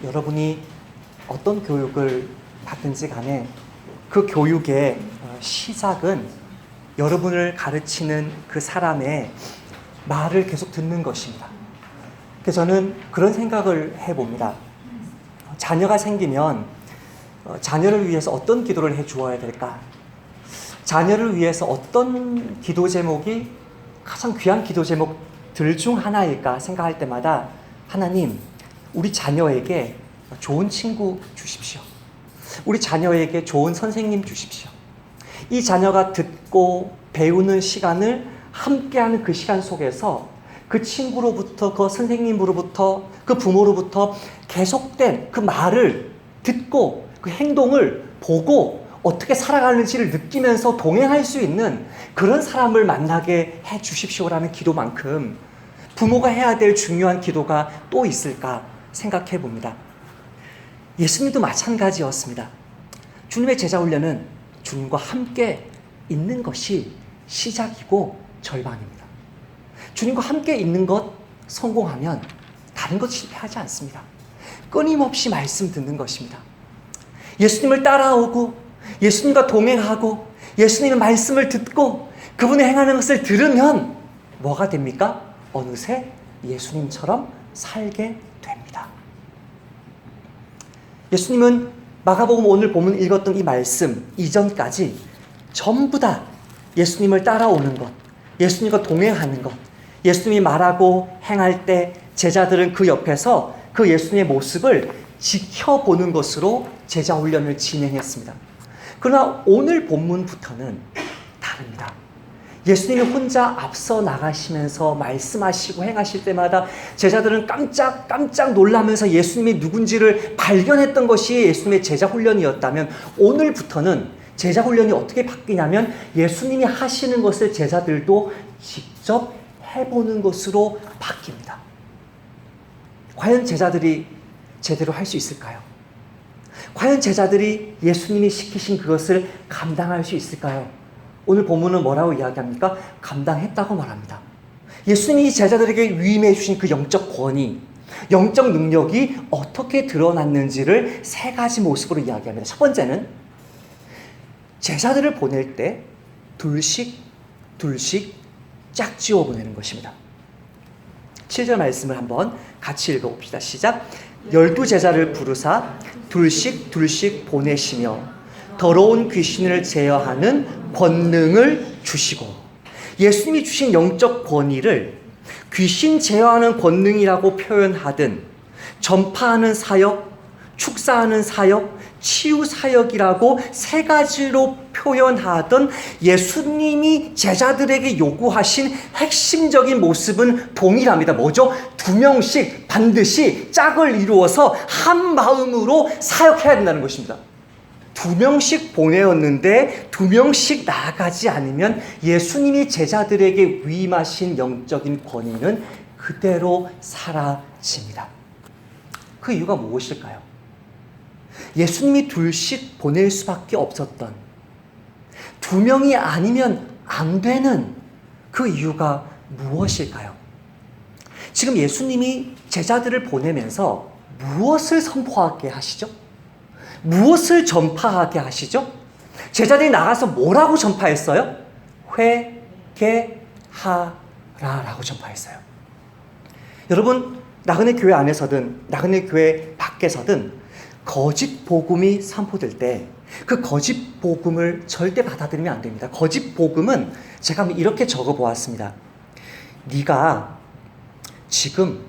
여러분이 어떤 교육을 받든지 간에 그 교육의 시작은 여러분을 가르치는 그 사람의 말을 계속 듣는 것입니다. 그래서 저는 그런 생각을 해봅니다. 자녀가 생기면 자녀를 위해서 어떤 기도를 해 주어야 될까? 자녀를 위해서 어떤 기도 제목이 가장 귀한 기도 제목들 중 하나일까 생각할 때마다 하나님, 우리 자녀에게 좋은 친구 주십시오. 우리 자녀에게 좋은 선생님 주십시오. 이 자녀가 듣고 배우는 시간을 함께하는 그 시간 속에서 그 친구로부터, 그 선생님으로부터, 그 부모로부터 계속된 그 말을 듣고 그 행동을 보고 어떻게 살아가는지를 느끼면서 동행할 수 있는 그런 사람을 만나게 해 주십시오라는 기도만큼 부모가 해야 될 중요한 기도가 또 있을까 생각해 봅니다. 예수님도 마찬가지였습니다. 주님의 제자 훈련은 주님과 함께 있는 것이 시작이고 절반입니다. 주님과 함께 있는 것 성공하면 다른 것 실패하지 않습니다. 끊임없이 말씀 듣는 것입니다. 예수님을 따라오고 예수님과 동행하고 예수님의 말씀을 듣고 그분의 행하는 것을 들으면 뭐가 됩니까? 어느새 예수님처럼 살게 됩니다. 예수님은 마가복음 오늘 본문 읽었던 이 말씀 이전까지 전부 다 예수님을 따라오는 것, 예수님과 동행하는 것, 예수님이 말하고 행할 때 제자들은 그 옆에서 그 예수님의 모습을 지켜보는 것으로 제자 훈련을 진행했습니다. 그러나 오늘 본문부터는 다릅니다. 예수님이 혼자 앞서 나가시면서 말씀하시고 행하실 때마다 제자들은 깜짝 놀라면서 예수님이 누군지를 발견했던 것이 예수님의 제자 훈련이었다면 오늘부터는 제자 훈련이 어떻게 바뀌냐면 예수님이 하시는 것을 제자들도 직접 해보는 것으로 바뀝니다. 과연 제자들이 제대로 할 수 있을까요? 과연 제자들이 예수님이 시키신 그것을 감당할 수 있을까요? 오늘 본문은 뭐라고 이야기합니까? 감당했다고 말합니다. 예수님이 제자들에게 위임해 주신 그 영적 권위, 영적 능력이 어떻게 드러났는지를 세 가지 모습으로 이야기합니다. 첫 번째는 제자들을 보낼 때 둘씩 짝지어 보내는 것입니다. 7절 말씀을 한번 같이 읽어봅시다. 시작. 12제자를 부르사 둘씩 보내시며 더러운 귀신을 제어하는 권능을 주시고, 예수님이 주신 영적 권위를 귀신 제어하는 권능이라고 표현하든 전파하는 사역, 축사하는 사역, 치유 사역이라고 세 가지로 표현하던 예수님이 제자들에게 요구하신 핵심적인 모습은 동일합니다. 뭐죠? 2명씩 반드시 짝을 이루어서 한 마음으로 사역해야 된다는 것입니다. 2명씩 보내었는데 2명씩 나아가지 않으면 예수님이 제자들에게 위임하신 영적인 권위는 그대로 사라집니다. 그 이유가 무엇일까요? 예수님이 둘씩 보낼 수밖에 없었던, 2명이 아니면 안 되는 그 이유가 무엇일까요? 지금 예수님이 제자들을 보내면서 무엇을 선포하게 하시죠? 무엇을 전파하게 하시죠? 제자들이 나가서 뭐라고 전파했어요? 회개하라라고 전파했어요. 여러분, 나그네 교회 안에서든 나그네 교회 밖에서든 거짓 복음이 선포될 때 그 거짓 복음을 절대 받아들이면 안 됩니다. 거짓 복음은 제가 이렇게 적어 보았습니다. 네가 지금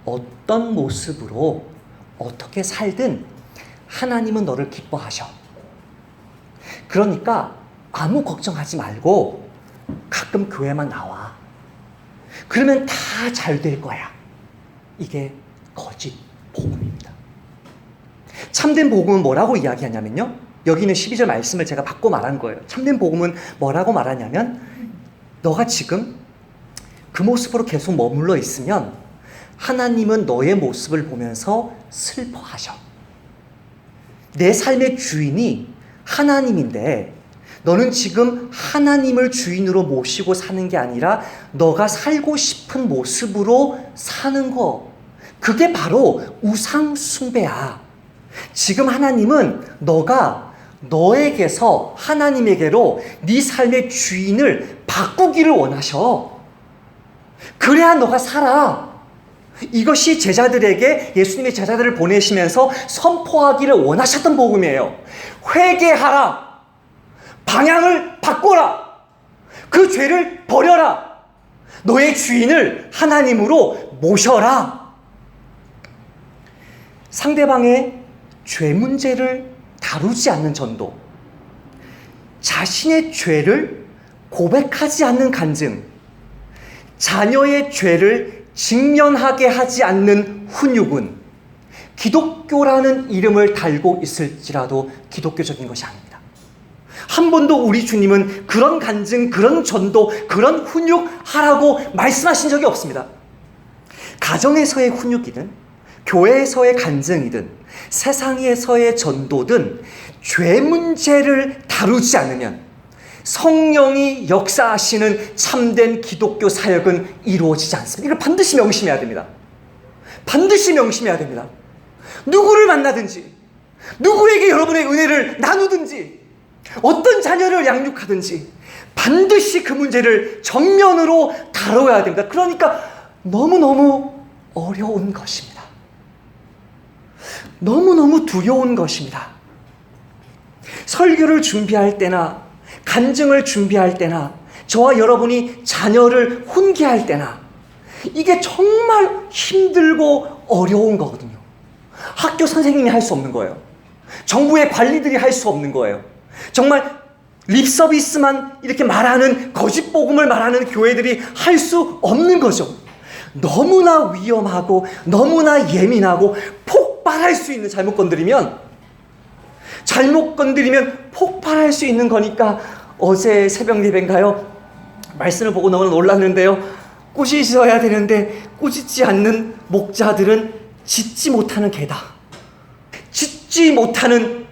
어떤 모습으로 어떻게 살든 하나님은 너를 기뻐하셔. 그러니까 아무 걱정하지 말고 가끔 교회만 나와. 그러면 다 잘 될 거야. 이게 거짓 복음입니다. 참된 복음은 뭐라고 이야기하냐면요, 여기 있는 12절 말씀을 제가 바꿔 말한 거예요. 참된 복음은 뭐라고 말하냐면, 너가 지금 그 모습으로 계속 머물러 있으면 하나님은 너의 모습을 보면서 슬퍼하셔. 내 삶의 주인이 하나님인데 너는 지금 하나님을 주인으로 모시고 사는 게 아니라 너가 살고 싶은 모습으로 사는 거, 그게 바로 우상 숭배야. 지금 하나님은 너가 너에게서 하나님에게로 네 삶의 주인을 바꾸기를 원하셔. 그래야 너가 살아. 이것이 제자들에게, 예수님의 제자들을 보내시면서 선포하기를 원하셨던 복음이에요. 회개하라. 방향을 바꿔라. 그 죄를 버려라. 너의 주인을 하나님으로 모셔라. 상대방의 죄 문제를 다루지 않는 전도, 자신의 죄를 고백하지 않는 간증, 자녀의 죄를 직면하게 하지 않는 훈육은 기독교라는 이름을 달고 있을지라도 기독교적인 것이 아닙니다. 한 번도 우리 주님은 그런 간증, 그런 전도, 그런 훈육하라고 말씀하신 적이 없습니다. 가정에서의 훈육이든 교회에서의 간증이든 세상에서의 전도든 죄 문제를 다루지 않으면 성령이 역사하시는 참된 기독교 사역은 이루어지지 않습니다. 이걸 반드시 명심해야 됩니다. 반드시 명심해야 됩니다. 누구를 만나든지, 누구에게 여러분의 은혜를 나누든지, 어떤 자녀를 양육하든지 반드시 그 문제를 정면으로 다뤄야 됩니다. 그러니까 너무너무 어려운 것입니다. 너무너무 두려운 것입니다. 설교를 준비할 때나 간증을 준비할 때나 저와 여러분이 자녀를 훈계할 때나 이게 정말 힘들고 어려운 거거든요. 학교 선생님이 할 수 없는 거예요. 정부의 관리들이 할 수 없는 거예요. 정말 립서비스만 이렇게 말하는, 거짓 복음을 말하는 교회들이 할 수 없는 거죠. 너무나 위험하고 너무나 예민하고 폭발할 수 있는, 잘못 건드리면 폭발할 수 있는 거니까 어제 새벽 예배인가요? 말씀을 보고 너무 놀랐는데요. 꾸짖어야 되는데 꾸짖지 않는 목자들은 짖지 못하는 개다. 짖지 못하는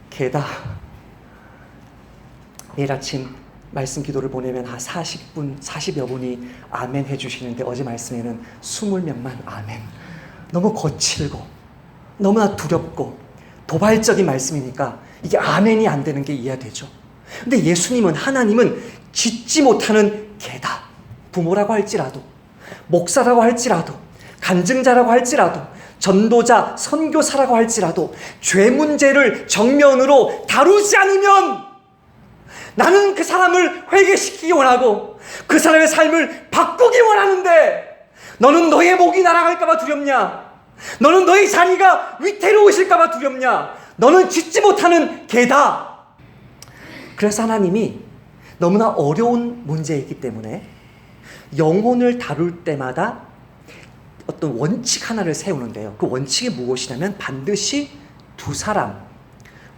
개다. 내일 아침 말씀 기도를 보내면 40여 분이 아멘 해주시는데 어제 말씀에는 20몇만 아멘. 너무 거칠고 너무나 두렵고 도발적인 말씀이니까 이게 아멘이 안 되는 게 이해되죠. 근데 예수님은, 하나님은 짖지 못하는 개다. 부모라고 할지라도, 목사라고 할지라도, 간증자라고 할지라도, 전도자, 선교사라고 할지라도 죄 문제를 정면으로 다루지 않으면 나는 그 사람을 회개시키기 원하고 그 사람의 삶을 바꾸기 원하는데 너는 너의 목이 날아갈까 봐 두렵냐? 너는 너의 자리가 위태로우실까 봐 두렵냐? 너는 짖지 못하는 개다. 그래서 하나님이 너무나 어려운 문제이기 때문에 영혼을 다룰 때마다 어떤 원칙 하나를 세우는데요. 그 원칙이 무엇이냐면 반드시 2사람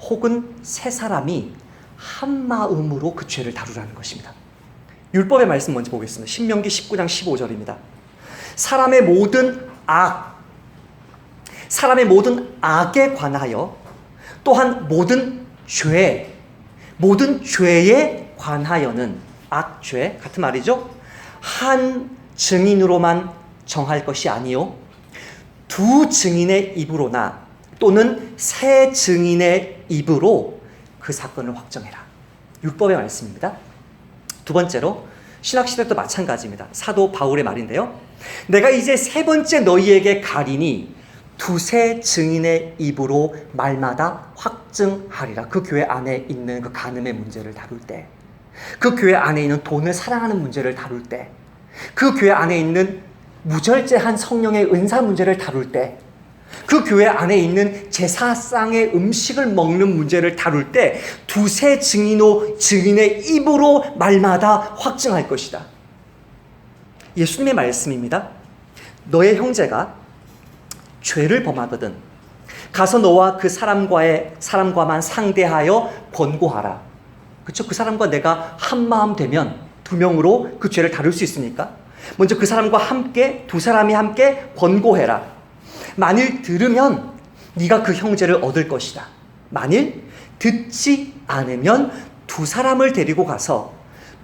혹은 3사람이 한 마음으로 그 죄를 다루라는 것입니다. 율법의 말씀 먼저 보겠습니다. 신명기 19장 15절입니다. 사람의 모든 악에 관하여 또한 모든 죄에 관하여는, 악죄 같은 말이죠, 한 증인으로만 정할 것이 아니요 2 증인의 입으로나 또는 3 증인의 입으로 그 사건을 확정해라. 율법의 말씀입니다. 두 번째로 신학시대도 마찬가지입니다. 사도 바울의 말인데요. 내가 이제 3번째 너희에게 가리니 2-3 증인의 입으로 말마다 확증하리라. 그 교회 안에 있는 그 간음의 문제를 다룰 때, 그 교회 안에 있는 돈을 사랑하는 문제를 다룰 때, 그 교회 안에 있는 무절제한 성령의 은사 문제를 다룰 때, 그 교회 안에 있는 제사상의 음식을 먹는 문제를 다룰 때 2-3 증인의 입으로 말마다 확증할 것이다. 예수님의 말씀입니다. 너의 형제가 죄를 범하거든 가서 너와 그 사람과만 상대하여 권고하라. 그렇죠? 그 사람과 내가 한 마음 되면 2명으로 그 죄를 다룰 수 있으니까 먼저 그 사람과 함께 2사람이 함께 권고해라. 만일 들으면 네가 그 형제를 얻을 것이다. 만일 듣지 않으면 2사람을 데리고 가서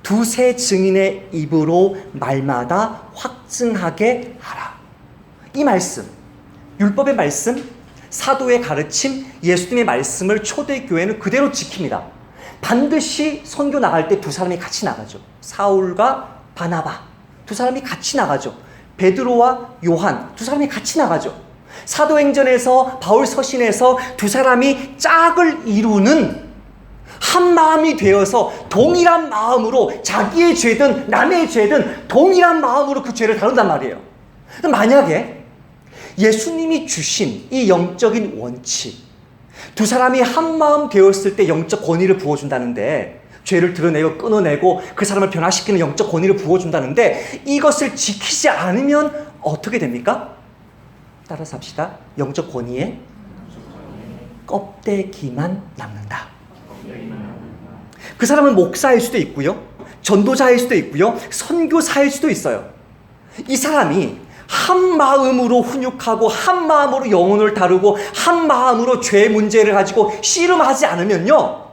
두세 증인의 입으로 말마다 확증하게 하라. 이 말씀, 율법의 말씀, 사도의 가르침, 예수님의 말씀을 초대교회는 그대로 지킵니다. 반드시 선교 나갈 때 두 사람이 같이 나가죠. 사울과 바나바 두 사람이 같이 나가죠. 베드로와 요한 두 사람이 같이 나가죠. 사도행전에서 바울 서신에서 두 사람이 짝을 이루는 한 마음이 되어서 동일한 마음으로 자기의 죄든 남의 죄든 동일한 마음으로 그 죄를 다룬단 말이에요. 만약에 예수님이 주신 이 영적인 원칙, 두 사람이 한 마음 되었을 때 영적 권위를 부어준다는데, 죄를 드러내고 끊어내고 그 사람을 변화시키는 영적 권위를 부어준다는데, 이것을 지키지 않으면 어떻게 됩니까? 따라서 합시다. 영적 권위에 껍데기만 남는다. 그 사람은 목사일 수도 있고요, 전도자일 수도 있고요, 선교사일 수도 있어요. 이 사람이 한 마음으로 훈육하고 한 마음으로 영혼을 다루고 한 마음으로 죄 문제를 가지고 씨름하지 않으면요,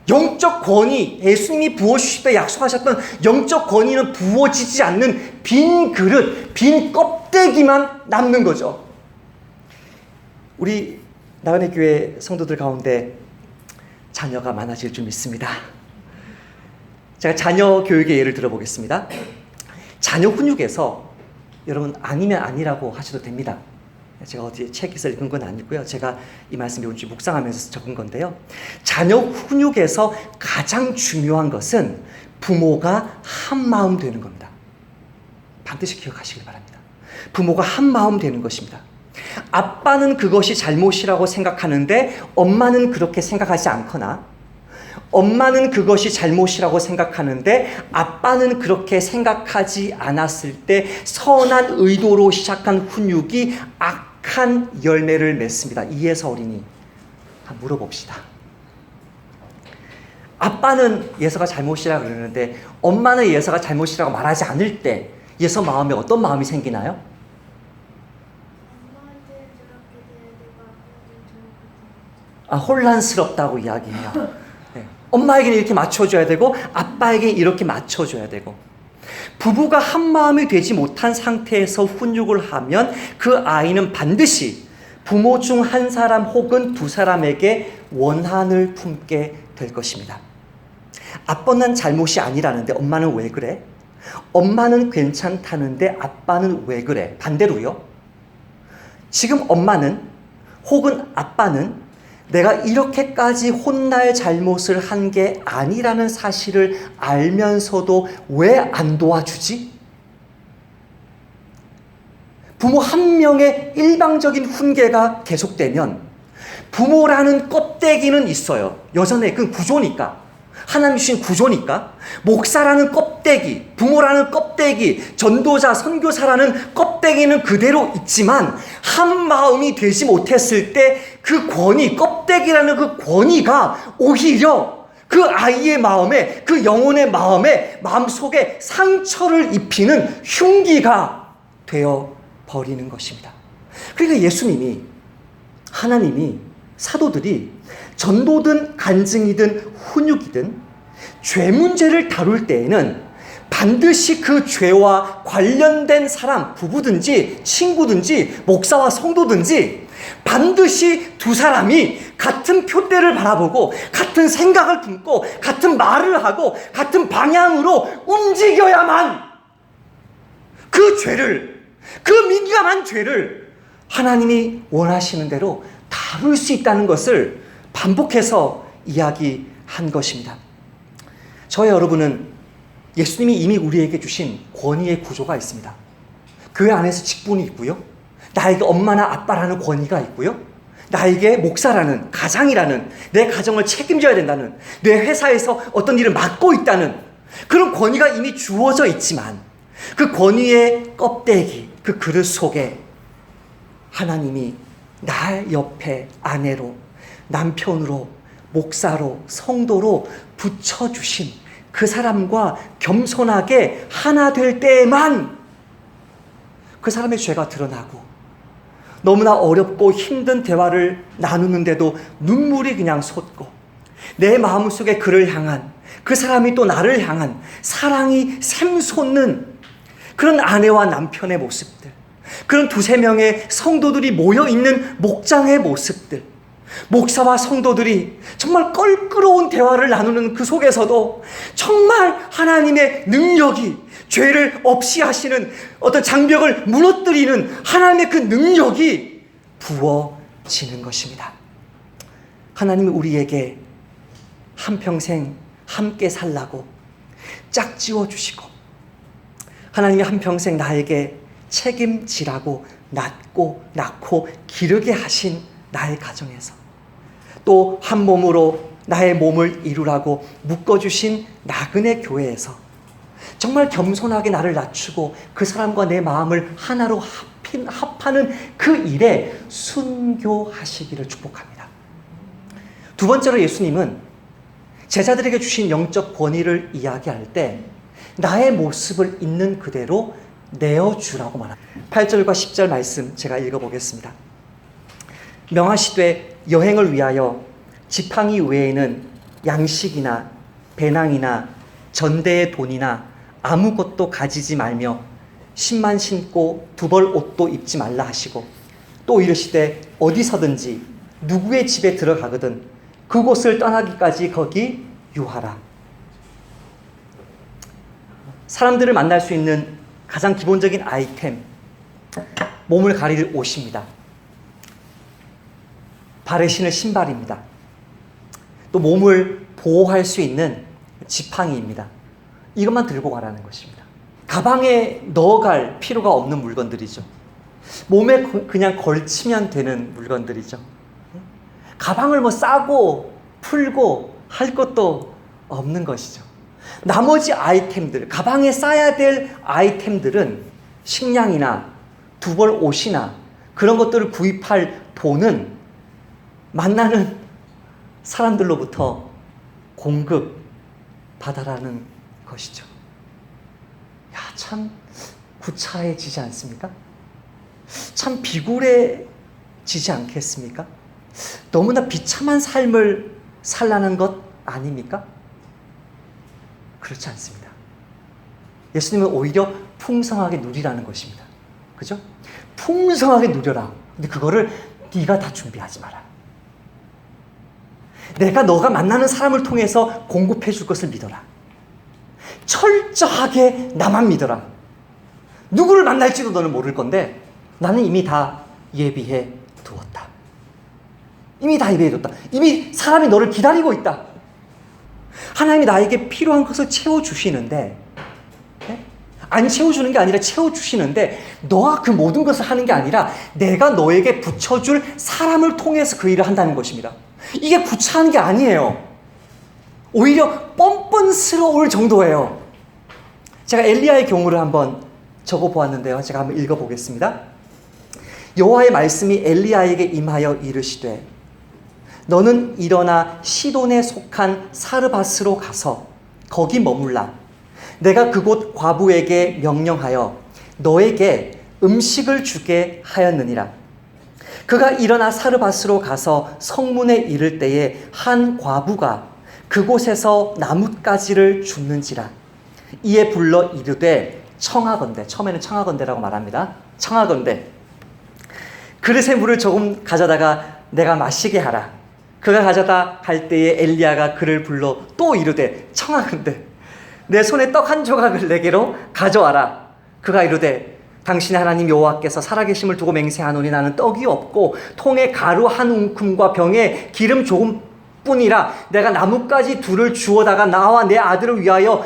영적 권위, 예수님이 부어주시다 약속하셨던 영적 권위는 부어지지 않는 빈 그릇, 빈 껍데기만 남는 거죠. 우리 나은의 교회 성도들 가운데 자녀가 많아질 줄 믿습니다. 제가 자녀 교육의 예를 들어보겠습니다. 자녀 훈육에서 여러분 아니면 아니라고 하셔도 됩니다. 제가 어디 책에서 읽은 건 아니고요, 제가 이 말씀 요즘 묵상하면서 적은 건데요, 자녀 훈육에서 가장 중요한 것은 부모가 한 마음 되는 겁니다. 반드시 기억하시길 바랍니다. 부모가 한 마음 되는 것입니다. 아빠는 그것이 잘못이라고 생각하는데 엄마는 그렇게 생각하지 않거나, 엄마는 그것이 잘못이라고 생각하는데 아빠는 그렇게 생각하지 않았을 때 선한 의도로 시작한 훈육이 악한 열매를 맺습니다. 이해서 어린이, 한번 물어봅시다. 아빠는 예서가 잘못이라고 그러는데 엄마는 예서가 잘못이라고 말하지 않을 때 예서 마음에 어떤 마음이 생기나요? 혼란스럽다고 이야기해요. 네. 엄마에게는 이렇게 맞춰줘야 되고 아빠에게는 이렇게 맞춰줘야 되고, 부부가 한 마음이 되지 못한 상태에서 훈육을 하면 그 아이는 반드시 부모 중 한 사람 혹은 두 사람에게 원한을 품게 될 것입니다. 아빠는 잘못이 아니라는데 엄마는 왜 그래? 엄마는 괜찮다는데 아빠는 왜 그래? 반대로요, 지금 엄마는 혹은 아빠는 내가 이렇게까지 혼날 잘못을 한 게 아니라는 사실을 알면서도 왜 안 도와주지? 부모 한 명의 일방적인 훈계가 계속되면 부모라는 껍데기는 있어요. 여전히 그 구조니까, 하나님 주신 구조니까. 목사라는 껍데기, 부모라는 껍데기, 전도자, 선교사라는 껍데기는 그대로 있지만 한 마음이 되지 못했을 때 그 권위, 껍데기라는 그 권위가 오히려 그 아이의 마음에, 그 영혼의 마음에, 마음속에 상처를 입히는 흉기가 되어 버리는 것입니다. 그러니까 예수님이, 하나님이, 사도들이 전도든 간증이든 훈육이든 죄 문제를 다룰 때에는 반드시 그 죄와 관련된 사람, 부부든지 친구든지 목사와 성도든지 반드시 두 사람이 같은 표대를 바라보고 같은 생각을 품고 같은 말을 하고 같은 방향으로 움직여야만 그 죄를, 그 민감한 죄를 하나님이 원하시는 대로 다룰 수 있다는 것을 반복해서 이야기한 것입니다. 저와 여러분은 예수님이 이미 우리에게 주신 권위의 구조가 있습니다. 교회 안에서 직분이 있고요, 나에게 엄마나 아빠라는 권위가 있고요, 나에게 목사라는, 가장이라는, 내 가정을 책임져야 된다는, 내 회사에서 어떤 일을 맡고 있다는 그런 권위가 이미 주어져 있지만, 그 권위의 껍데기, 그 그릇 속에 하나님이 나 옆에 아내로, 남편으로, 목사로, 성도로 붙여주신 그 사람과 겸손하게 하나 될 때에만 그 사람의 죄가 드러나고, 너무나 어렵고 힘든 대화를 나누는데도 눈물이 그냥 솟고, 내 마음속에 그를 향한 그 사람이 또 나를 향한 사랑이 샘솟는 그런 아내와 남편의 모습들, 그런 두세 명의 성도들이 모여있는 목장의 모습들, 목사와 성도들이 정말 껄끄러운 대화를 나누는 그 속에서도 정말 하나님의 능력이, 죄를 없이 하시는 어떤 장벽을 무너뜨리는 하나님의 그 능력이 부어지는 것입니다. 하나님이 우리에게 한평생 함께 살라고 짝지어 주시고, 하나님이 한평생 나에게 책임지라고 낳고 기르게 하신 나의 가정에서, 또 한 몸으로 나의 몸을 이루라고 묶어주신 나그네 교회에서 정말 겸손하게 나를 낮추고 그 사람과 내 마음을 하나로 합하는 그 일에 순교하시기를 축복합니다. 두 번째로, 예수님은 제자들에게 주신 영적 권위를 이야기할 때 나의 모습을 있는 그대로 내어주라고 말합니다. 8절과 10절 말씀 제가 읽어보겠습니다. 명하시되 여행을 위하여 지팡이 외에는 양식이나 배낭이나 전대의 돈이나 아무것도 가지지 말며 신만 신고 두벌 옷도 입지 말라 하시고, 또 이르시되 어디서든지 누구의 집에 들어가거든 그곳을 떠나기까지 거기 유하라. 사람들을 만날 수 있는 가장 기본적인 아이템, 몸을 가릴 옷입니다. 발에 신을 신발입니다. 또 몸을 보호할 수 있는 지팡이입니다. 이것만 들고 가라는 것입니다. 가방에 넣어갈 필요가 없는 물건들이죠. 몸에 그냥 걸치면 되는 물건들이죠. 가방을 뭐 싸고 풀고 할 것도 없는 것이죠. 나머지 아이템들, 가방에 싸야 될 아이템들은 식량이나 두벌 옷이나 그런 것들을 구입할 돈은 만나는 사람들로부터 공급받아라는 것이죠. 야, 참 구차해지지 않습니까? 참 비굴해지지 않겠습니까? 너무나 비참한 삶을 살라는 것 아닙니까? 그렇지 않습니다. 예수님은 오히려 풍성하게 누리라는 것입니다. 그죠? 풍성하게 누려라. 근데 그거를 네가 다 준비하지 마라. 내가 너가 만나는 사람을 통해서 공급해 줄 것을 믿어라. 철저하게 나만 믿어라. 누구를 만날지도 너는 모를 건데 나는 이미 다 예비해 두었다. 이미 다 예비해 뒀다. 이미 사람이 너를 기다리고 있다. 하나님이 나에게 필요한 것을 채워주시는데, 안 채워주는 게 아니라 채워주시는데, 너가 그 모든 것을 하는 게 아니라 내가 너에게 붙여줄 사람을 통해서 그 일을 한다는 것입니다. 이게 구차한 게 아니에요. 오히려 뻔뻔스러울 정도예요. 제가 엘리야의 경우를 한번 적어보았는데요. 제가 한번 읽어보겠습니다. 여호와의 말씀이 엘리야에게 임하여 이르시되, 너는 일어나 시돈에 속한 사르밧으로 가서 거기 머물라. 내가 그곳 과부에게 명령하여 너에게 음식을 주게 하였느니라. 그가 일어나 사르밧으로 가서 성문에 이를 때에 한 과부가 그곳에서 나뭇가지를 줍는지라. 이에 불러 이르되 청하건대, 처음에는 청하건대라고 말합니다. 청하건대, 그릇에 물을 조금 가져다가 내가 마시게 하라. 그가 가져다 갈 때에 엘리야가 그를 불러 또 이르되 청하건대 내 손에 떡 한 조각을 내게로 가져와라. 그가 이르되 당신의 하나님 여호와께서 살아계심을 두고 맹세하노니 나는 떡이 없고 통에 가루 한 움큼과 병에 기름 조금뿐이라. 내가 나뭇가지 둘을 주워다가 나와 내 아들을 위하여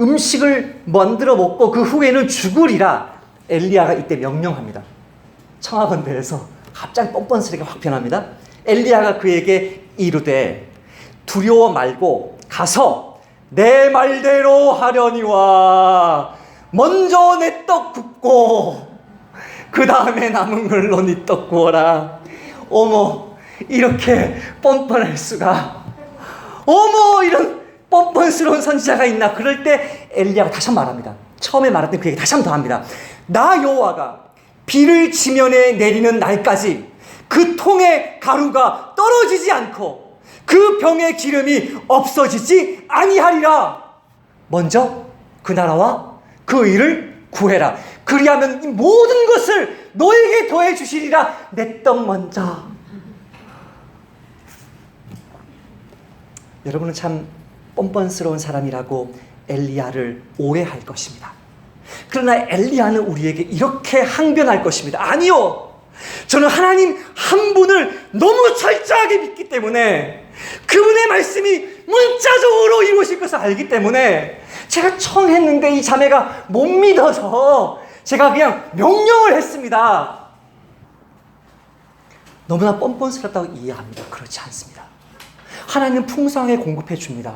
음식을 만들어 먹고 그 후에는 죽으리라. 엘리야가 이때 명령합니다. 청하건대에서 갑자기 뻔뻔스럽게 확 변합니다. 엘리야가 그에게 이르되 두려워 말고 가서 내 말대로 하려니와 먼저 내 떡 굽고 그 다음에 남은 걸로 네 떡 구워라. 어머, 이렇게 뻔뻔할 수가. 어머, 이런 뻔뻔스러운 선지자가 있나. 그럴 때 엘리야가 다시 한번 말합니다. 처음에 말했던 그 얘기 다시 한번 더 합니다. 나 여호와가 비를 지면에 내리는 날까지 그 통에 가루가 떨어지지 않고 그 병의 기름이 없어지지 아니하리라. 먼저 그 나라와 그 의를 구해라. 그리하면 이 모든 것을 너에게 더해 주시리라. 내 떡 먼저. 여러분은 참 뻔뻔스러운 사람이라고 엘리야를 오해할 것입니다. 그러나 엘리야는 우리에게 이렇게 항변할 것입니다. 아니요, 저는 하나님 한 분을 너무 철저하게 믿기 때문에 그분의 말씀이 문자적으로 이루어질 것을 알기 때문에 제가 청했는데 이 자매가 못 믿어서 제가 그냥 명령을 했습니다. 너무나 뻔뻔스럽다고 이해합니다. 그렇지 않습니다. 하나님은 풍성하게 공급해 줍니다.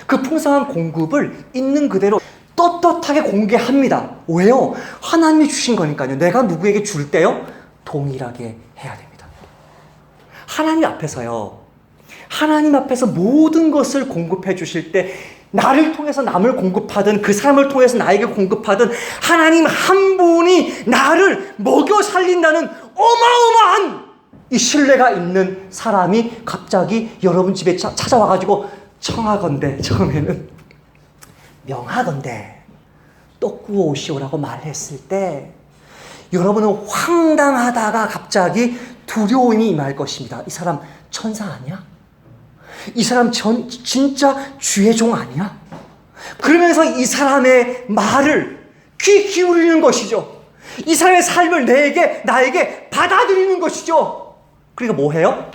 그 풍성한 공급을 있는 그대로 떳떳하게 공개합니다. 왜요? 하나님이 주신 거니까요. 내가 누구에게 줄 때요, 동일하게 해야 됩니다. 하나님 앞에서요, 하나님 앞에서 모든 것을 공급해 주실 때 나를 통해서 남을 공급하든 그 사람을 통해서 나에게 공급하든 하나님 한 분이 나를 먹여 살린다는 어마어마한 이 신뢰가 있는 사람이 갑자기 여러분 집에 찾아와가지고 청하건대, 처음에는 명하건대 떡 구워 오시오라고 말했을 때 여러분은 황당하다가 갑자기 두려움이 임할 것입니다. 이 사람 천사 아니야? 이 사람 진짜 주의 종 아니야? 그러면서 이 사람의 말을 귀 기울이는 것이죠. 이 사람의 삶을 나에게 받아들이는 것이죠. 그러니까 뭐 해요?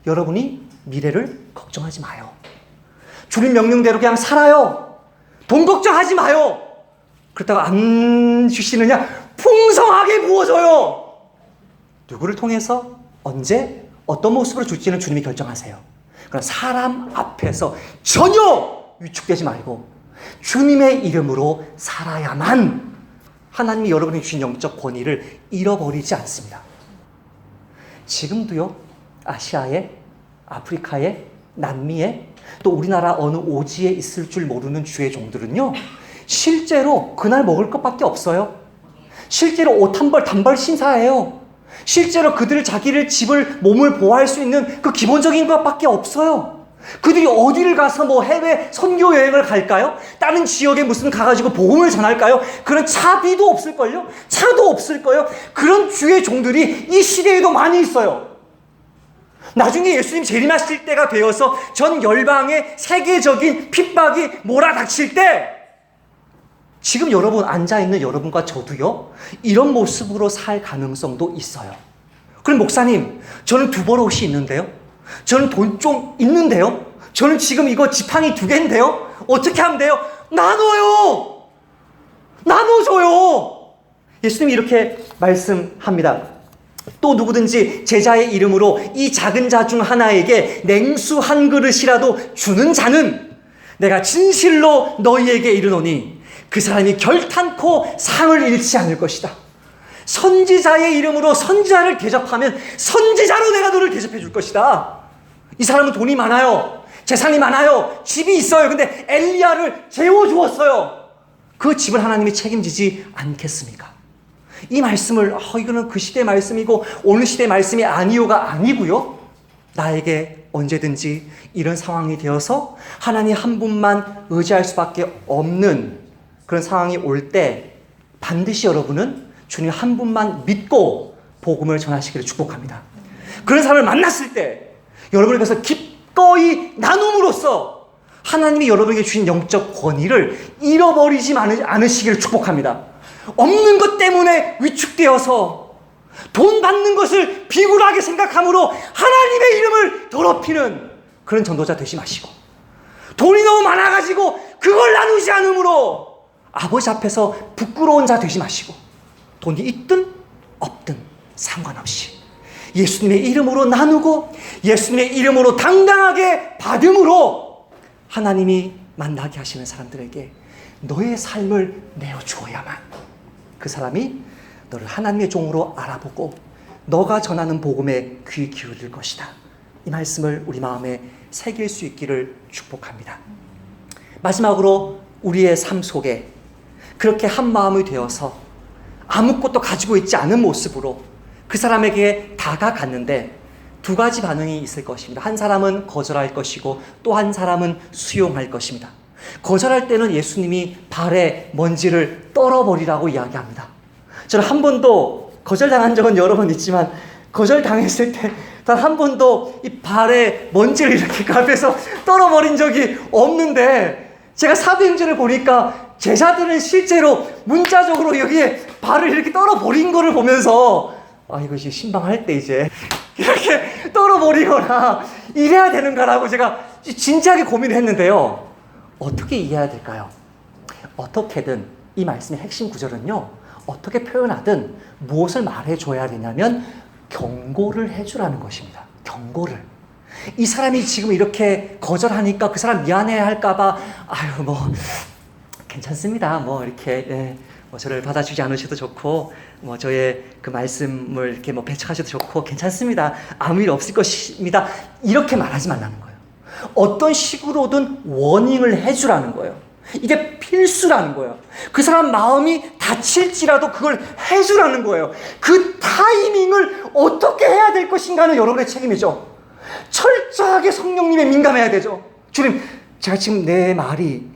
여러분이 미래를 걱정하지 마요. 주님 명령대로 그냥 살아요. 돈 걱정하지 마요. 그렇다고 안 주시느냐? 풍성하게 부어줘요. 누구를 통해서 언제 어떤 모습으로 줄지는 주님이 결정하세요. 그러나 사람 앞에서 전혀 위축되지 말고 주님의 이름으로 살아야만 하나님이 여러분이 주신 영적 권위를 잃어버리지 않습니다. 지금도요, 아시아에, 아프리카에, 남미에, 또 우리나라 어느 오지에 있을 줄 모르는 주의 종들은요, 실제로 그날 먹을 것밖에 없어요. 실제로 옷 한 벌 단벌 신사예요. 실제로 그들을 자기를 집을 몸을 보호할 수 있는 그 기본적인 것밖에 없어요. 그들이 어디를 가서 뭐 해외 선교 여행을 갈까요? 다른 지역에 무슨 가가지고 복음을 전할까요? 그런 차비도 없을걸요? 차도 없을 거예요. 그런 주의 종들이 이 시대에도 많이 있어요. 나중에 예수님 재림하실 때가 되어서 전 열방에 세계적인 핍박이 몰아닥칠 때 지금 여러분 앉아있는 여러분과 저도요, 이런 모습으로 살 가능성도 있어요. 그럼 목사님, 저는 두 벌 옷이 있는데요, 저는 돈 좀 있는데요, 저는 지금 이거 지팡이 2개인데요, 어떻게 하면 돼요? 나눠요! 나눠줘요! 예수님이 이렇게 말씀합니다. 또 누구든지 제자의 이름으로 이 작은 자 중 하나에게 냉수 한 그릇이라도 주는 자는 내가 진실로 너희에게 이르노니 그 사람이 결탄코 상을 잃지 않을 것이다. 선지자의 이름으로 선지자를 대접하면 선지자로 내가 너를 대접해 줄 것이다. 이 사람은 돈이 많아요. 재산이 많아요. 집이 있어요. 근데 엘리야를 재워주었어요. 그 집을 하나님이 책임지지 않겠습니까? 이 말씀을 이거는 그 시대의 말씀이고 오늘 시대의 말씀이 아니요가 아니고요. 나에게 언제든지 이런 상황이 되어서 하나님 한 분만 의지할 수밖에 없는 그런 상황이 올 때 반드시 여러분은 주님 한 분만 믿고 복음을 전하시기를 축복합니다. 그런 사람을 만났을 때 여러분에게서 기꺼이 나눔으로써 하나님이 여러분에게 주신 영적 권위를 잃어버리지 않으시기를 축복합니다. 없는 것 때문에 위축되어서 돈 받는 것을 비굴하게 생각함으로 하나님의 이름을 더럽히는 그런 전도자 되지 마시고, 돈이 너무 많아가지고 그걸 나누지 않으므로 아버지 앞에서 부끄러운 자 되지 마시고, 돈이 있든 없든 상관없이 예수님의 이름으로 나누고 예수님의 이름으로 당당하게 받음으로 하나님이 만나게 하시는 사람들에게 너의 삶을 내어주어야만 그 사람이 너를 하나님의 종으로 알아보고 너가 전하는 복음에 귀 기울일 것이다. 이 말씀을 우리 마음에 새길 수 있기를 축복합니다. 마지막으로 우리의 삶 속에 그렇게 한 마음이 되어서 아무것도 가지고 있지 않은 모습으로 그 사람에게 다가갔는데 두 가지 반응이 있을 것입니다. 한 사람은 거절할 것이고 또 한 사람은 수용할 것입니다. 거절할 때는 예수님이 발에 먼지를 떨어버리라고 이야기합니다. 저는 한 번도 거절당한 적은 여러 번 있지만 거절당했을 때 단 한 번도 이 발에 먼지를 이렇게 앞에서 떨어버린 적이 없는데, 제가 사도행전을 보니까 제자들은 실제로 문자적으로 여기에 발을 이렇게 떨어버린 거를 보면서 이것이 신방할 때 이제 이렇게 떨어버리거나 이래야 되는가라고 제가 진지하게 고민을 했는데요. 어떻게 이해해야 될까요? 어떻게든 이 말씀의 핵심 구절은요, 어떻게 표현하든 무엇을 말해줘야 되냐면 경고를 해주라는 것입니다. 경고를. 이 사람이 지금 이렇게 거절하니까 그 사람 미안해야 할까봐 괜찮습니다. 이렇게 저를 받아주지 않으셔도 좋고 저의 그 말씀을 이렇게 배척하셔도 좋고 괜찮습니다. 아무 일 없을 것입니다. 이렇게 말하지 말라는 거예요. 어떤 식으로든 워닝을 해주라는 거예요. 이게 필수라는 거예요. 그 사람 마음이 다칠지라도 그걸 해주라는 거예요. 그 타이밍을 어떻게 해야 될 것인가는 여러분의 책임이죠. 철저하게 성령님에 민감해야 되죠. 주님, 제가 지금 내 말이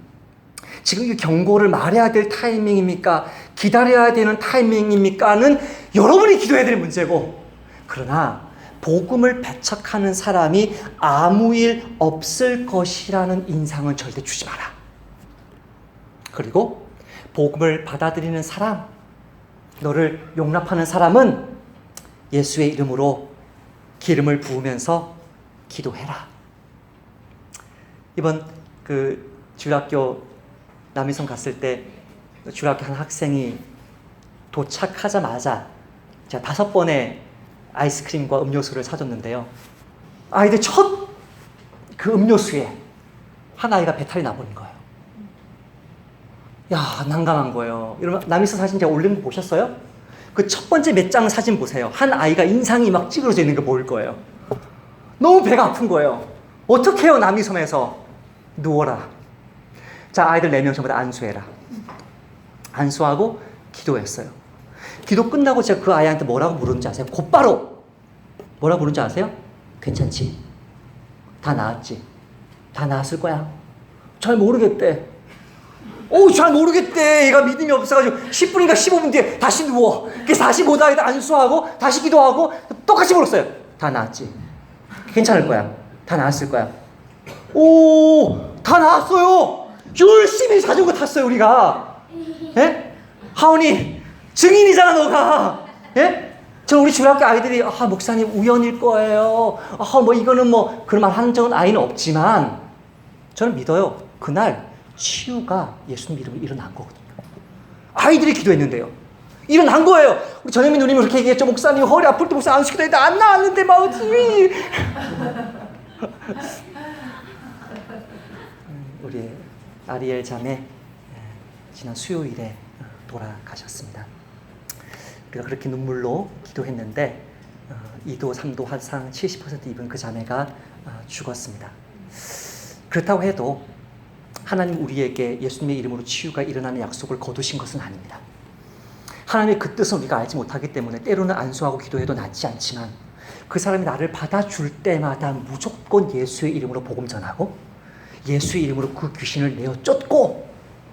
지금 이 경고를 말해야 될 타이밍입니까? 기다려야 되는 타이밍입니까?는 여러분이 기도해야 될 문제고, 그러나 복음을 배척하는 사람이 아무 일 없을 것이라는 인상은 절대 주지 마라. 그리고 복음을 받아들이는 사람, 너를 용납하는 사람은 예수의 이름으로 기름을 부으면서 기도해라. 이번 주일학교 남이섬 갔을 때 주일학교 한 학생이 도착하자마자 제가 5번의 아이스크림과 음료수를 사줬는데요. 아이들 첫 그 음료수에 한 아이가 배탈이 나버린 거예요. 난감한 거예요. 여러분, 남이섬 사진 제가 올린 거 보셨어요? 그 첫 번째 몇 장 사진 보세요. 한 아이가 인상이 막 찌그러져 있는 거 보일 거예요. 너무 배가 아픈 거예요. 어떻게 해요, 남이섬에서? 누워라. 자, 아이들 4명 전부 다 안수해라. 안수하고 기도했어요. 기도 끝나고 제가 그 아이한테 뭐라고 물었는지 아세요? 곧바로 뭐라고 물었는지 아세요? 괜찮지? 다 나았지? 다 나았을 거야? 잘 모르겠대. 잘 모르겠대. 얘가 믿음이 없어가지고 10분인가 15분 뒤에 다시 누워. 그래서 다시 보다가 안수하고 다시 기도하고 똑같이 물었어요. 다 나았지? 괜찮을 거야? 다 나았을 거야? 다 나았어요. 열심히 자전거 탔어요, 우리가. 예? 하온이 증인이잖아, 너가. 예? 저 우리 주일학교 아이들이 목사님 우연일 거예요. 이거는 그런 말 하는 적은 아이는 없지만 저는 믿어요. 그날 치유가 예수님 이름으로 일어난 거거든요. 아이들이 기도했는데요. 일어난 거예요. 우리 전혜민 누님이 그렇게 얘기했죠. 목사님 허리 아플 때 목사 안수기도 했는데 안 나왔는데 마음이. 우리 아리엘 자매 지난 수요일에 돌아가셨습니다. 우리가 그렇게 눈물로 기도했는데 2도 3도 화상 70% 입은 그 자매가 죽었습니다. 그렇다고 해도 하나님 우리에게 예수님의 이름으로 치유가 일어나는 약속을 거두신 것은 아닙니다. 하나님의 그 뜻은 우리가 알지 못하기 때문에 때로는 안수하고 기도해도 낫지 않지만 그 사람이 나를 받아줄 때마다 무조건 예수의 이름으로 복음 전하고 예수의 이름으로 그 귀신을 내어 쫓고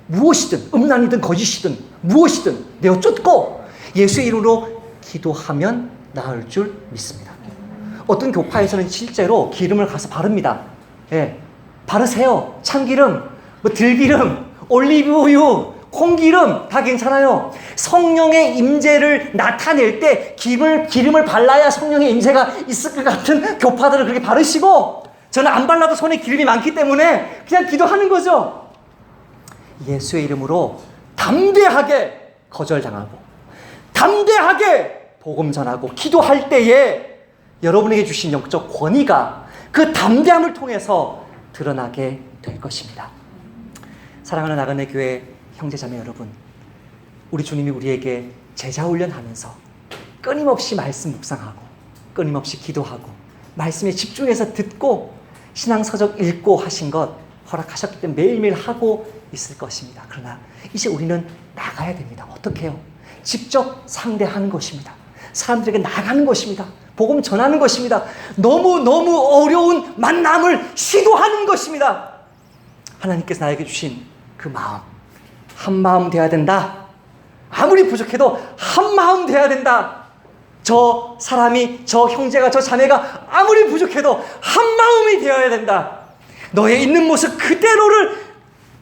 무엇이든 음란이든 거짓이든 무엇이든 내어 쫓고 예수의 이름으로 기도하면 나을 줄 믿습니다. 어떤 교파에서는 실제로 기름을 가서 바릅니다. 바르세요. 참기름, 들기름, 올리브유, 콩기름 다 괜찮아요. 성령의 임재를 나타낼 때 기름을 발라야 성령의 임재가 있을 것 같은 교파들을 그렇게 바르시고, 저는 안 발라도 손에 기름이 많기 때문에 그냥 기도하는 거죠. 예수의 이름으로 담대하게 거절당하고 담대하게 복음 전하고 기도할 때에 여러분에게 주신 영적 권위가 그 담대함을 통해서 드러나게 될 것입니다. 사랑하는 나그네 교회 형제자매 여러분, 우리 주님이 우리에게 제자 훈련하면서 끊임없이 말씀 묵상하고 끊임없이 기도하고 말씀에 집중해서 듣고 신앙서적 읽고 하신 것 허락하셨기 때문에 매일매일 하고 있을 것입니다. 그러나 이제 우리는 나가야 됩니다. 어떻게 해요? 직접 상대하는 것입니다. 사람들에게 나가는 것입니다. 복음 전하는 것입니다. 너무너무 어려운 만남을 시도하는 것입니다. 하나님께서 나에게 주신 그 마음, 한 마음 되어야 된다. 아무리 부족해도 한 마음 되어야 된다. 저 사람이, 저 형제가, 저 자매가 아무리 부족해도 한 마음이 되어야 된다. 너의 있는 모습 그대로를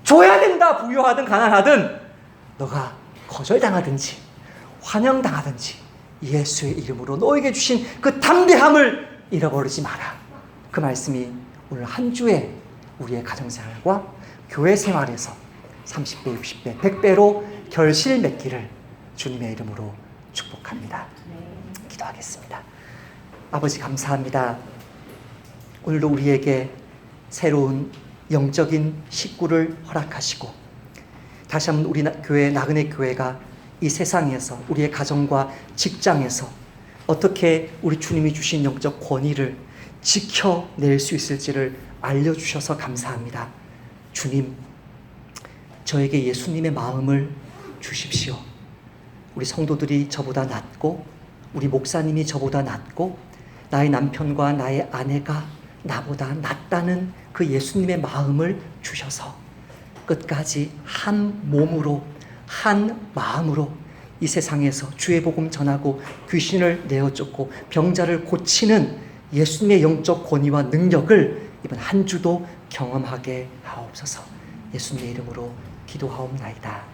줘야 된다. 부유하든 가난하든 너가 거절당하든지 환영당하든지 예수의 이름으로 너에게 주신 그 담대함을 잃어버리지 마라. 그 말씀이 오늘 한 주에 우리의 가정생활과 교회 생활에서 30배, 60배, 100배로 결실 맺기를 주님의 이름으로 축복합니다. 기도하겠습니다. 아버지 감사합니다. 오늘도 우리에게 새로운 영적인 식구를 허락하시고 다시 한번 우리 교회, 나그네 교회가 이 세상에서 우리의 가정과 직장에서 어떻게 우리 주님이 주신 영적 권위를 지켜낼 수 있을지를 알려주셔서 감사합니다. 주님, 저에게 예수님의 마음을 주십시오. 우리 성도들이 저보다 낫고 우리 목사님이 저보다 낫고 나의 남편과 나의 아내가 나보다 낫다는 그 예수님의 마음을 주셔서 끝까지 한 몸으로 한 마음으로 이 세상에서 주의 복음 전하고 귀신을 내어 쫓고 병자를 고치는 예수님의 영적 권위와 능력을 이번 한 주도 경험하게 하옵소서. 예수님의 이름으로 기도하옵나이다.